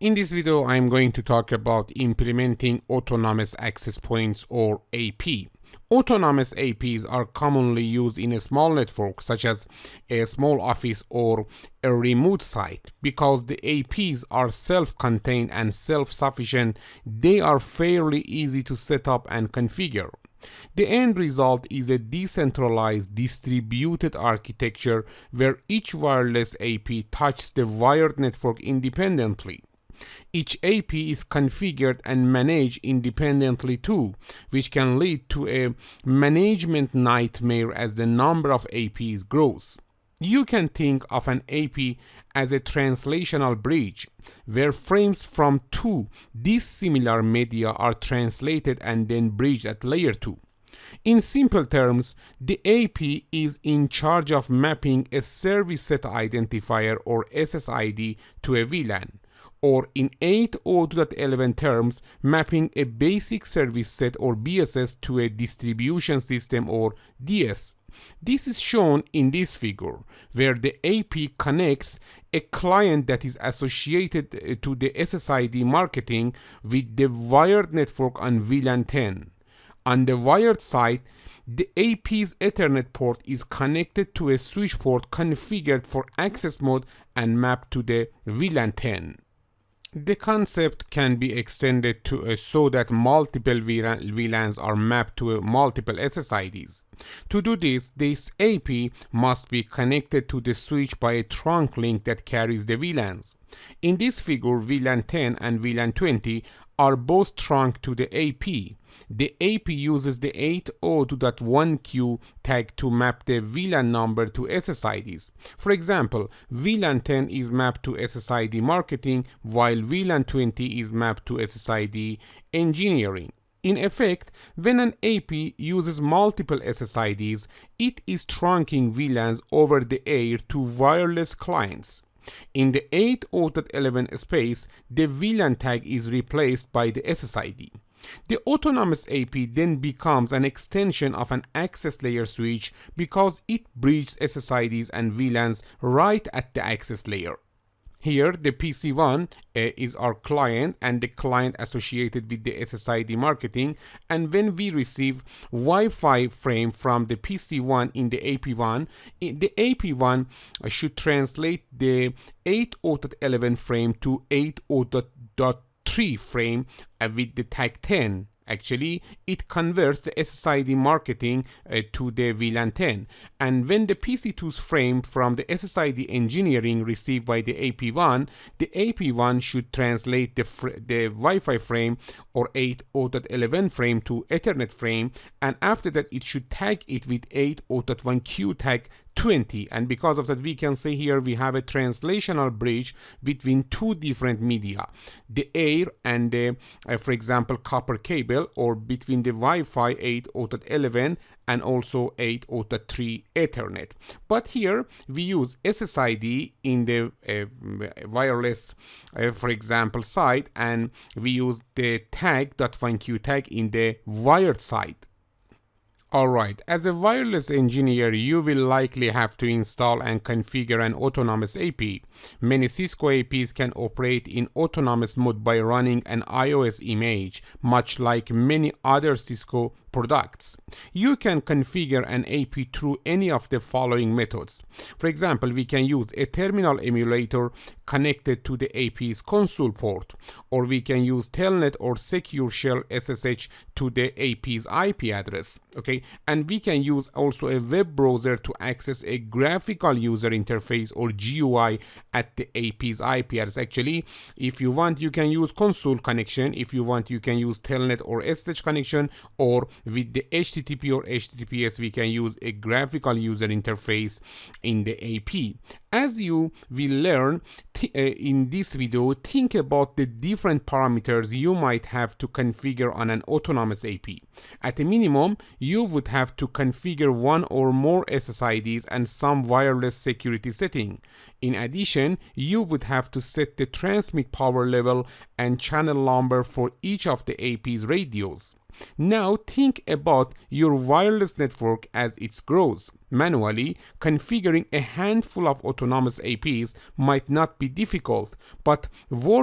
In this video, I'm going to talk about implementing autonomous access points or AP. Autonomous APs are commonly used in a small network such as a small office or a remote site. Because the APs are self-contained and self-sufficient, they are fairly easy to set up and configure. The end result is a decentralized, distributed architecture where each wireless AP touches the wired network independently. Each AP is configured and managed independently too, which can lead to a management nightmare as the number of APs grows. You can think of an AP as a translational bridge, where frames from two dissimilar media are translated and then bridged at layer 2. In simple terms, the AP is in charge of mapping a service set identifier or SSID to a VLAN, or in 802.11 terms, mapping a basic service set or BSS to a distribution system or DS. This is shown in this figure, where the AP connects a client that is associated to the SSID marketing with the wired network on VLAN 10. On the wired side, the AP's Ethernet port is connected to a switch port configured for access mode and mapped to the VLAN 10. The concept can be extended to so that multiple VLANs are mapped to multiple SSIDs. To do this AP must be connected to the switch by a trunk link that carries the VLANs. In this figure, VLAN 10 and VLAN 20 are both trunked to the AP. The AP uses the 802.1q tag to map the VLAN number to SSIDs. For example, VLAN 10 is mapped to SSID marketing, while VLAN 20 is mapped to SSID engineering. In effect, when an AP uses multiple SSIDs, it is trunking VLANs over the air to wireless clients. In the 802.11 space, the VLAN tag is replaced by the SSID. The autonomous AP then becomes an extension of an access layer switch because it bridges SSIDs and VLANs right at the access layer. Here, the PC1 is our client and the client associated with the SSID marketing, and when we receive Wi-Fi frame from the PC1 in the AP1, the AP1 should translate the 802.11 frame to 802.3 frame with the tag 10. Actually, it converts the SSID marketing to the VLAN 10. And when the PC2's frame from the SSID engineering received by the AP1, the AP1 should translate the Wi-Fi frame or 802.11 frame to Ethernet frame, and after that it should tag it with 802.1q tag 20, and because of that we can say here we have a translational bridge between two different media, the air and the for example copper cable, or between the Wi-Fi 802.11 and also 802.3 Ethernet. But here we use SSID in the wireless for example side, and we use the tag.1q tag in the wired side. Alright, as a wireless engineer, you will likely have to install and configure an autonomous AP. Many Cisco APs can operate in autonomous mode by running an iOS image, much like many other Cisco products. You can configure an AP through any of the following methods. For example, we can use a terminal emulator connected to the AP's console port, or we can use Telnet or Secure Shell SSH to the AP's IP address. Okay, and we can use also a web browser to access a graphical user interface or GUI at the AP's IP address. Actually, if you want, you can use console connection. If you want, you can use Telnet or SSH connection, or with the HTTP or HTTPS, we can use a graphical user interface in the AP. As you will learn in this video, think about the different parameters you might have to configure on an autonomous AP. At a minimum, you would have to configure one or more SSIDs and some wireless security setting. In addition, you would have to set the transmit power level and channel number for each of the AP's radios. Now think about your wireless network as it grows. Manually, configuring a handful of autonomous APs might not be difficult, but working